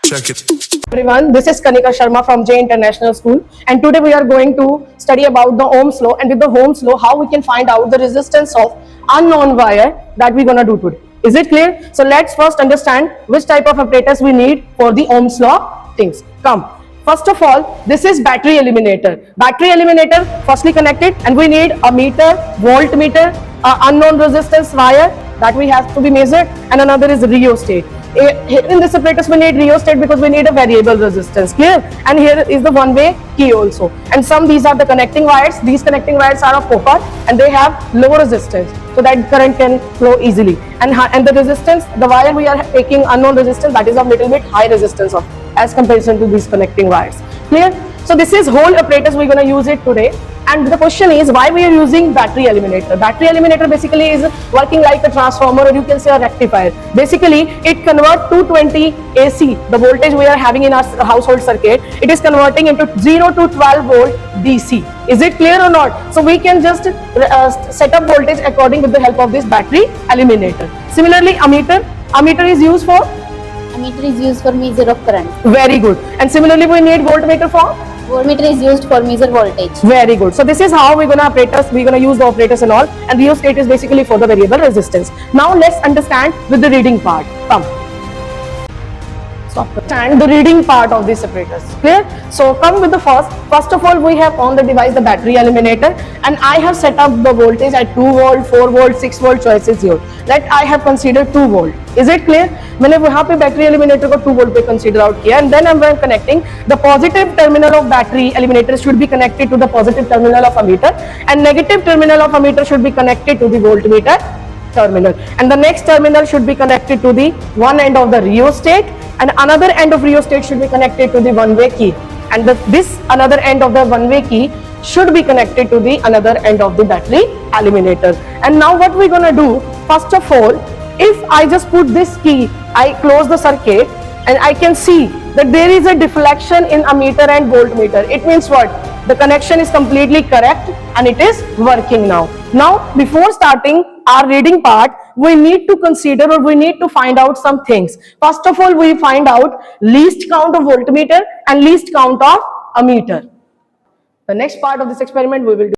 Check it. Everyone, this is Kanika Sharma from J International School, and today we are going to study about the Ohm's law, and with the Ohm's law how we can find out the resistance of unknown wire that we're gonna do today. Is it clear? So let's first understand which type of apparatus we need for the Ohm's law things. Come. First of all, this is battery eliminator. Battery eliminator firstly connected, and we need a meter, voltmeter, unknown resistance wire that we have to be measured, and another is rheostat. Here in this apparatus we need rheostat because we need a variable resistance, clear? And here is the one-way key also. And these are the connecting wires. These connecting wires are of copper and they have low resistance, so that current can flow easily. And the resistance, the wire we are taking unknown resistance, that is of little bit high resistance of as comparison to these connecting wires, clear? So this is whole apparatus we're going to use it today. And the question is why we are using battery eliminator. Battery eliminator basically is working like a transformer, or you can say a rectifier. Basically it converts 220 AC, the voltage we are having in our household circuit, it is converting into 0 to 12 volt DC. Is it clear or not? So we can just set up voltage according with the help of this battery eliminator. Similarly, ammeter is used for? Ammeter is used for measure of current. Very good. And similarly we need voltmeter for? Voltmeter is used for measure voltage. Very good. So this is how we're gonna use the operators and all, and rheostat is basically for the variable resistance. Now let's understand with the reading part. Come. So understand the reading part of this apparatus. Clear? So come with the first of all we have on the device the battery eliminator, and I have set up the voltage at 2 volt, 4 volt, 6 volt, choice is yours. That I have considered 2 volt. Is it clear? मैंने वहाँ पे battery eliminator को 2 volt पे consider out किया, and then I'm connecting the positive terminal of battery eliminator should be connected to the positive terminal of ammeter, and negative terminal of ammeter should be connected to the voltmeter terminal, and the next terminal should be connected to the one end of the rheostat, and another end of rheostat should be connected to the one-way key, and this another end of the one-way key should be connected to the another end of the battery eliminator. And now what we're gonna do, first of all, if I just put this key, I close the circuit, and I can see that there is a deflection in ammeter and voltmeter. It means what? The connection is completely correct and it is working now. Now before starting our reading part, we need to consider, or we need to find out some things. First of all, we find out least count of voltmeter and least count of ammeter. The next part of this experiment we will do.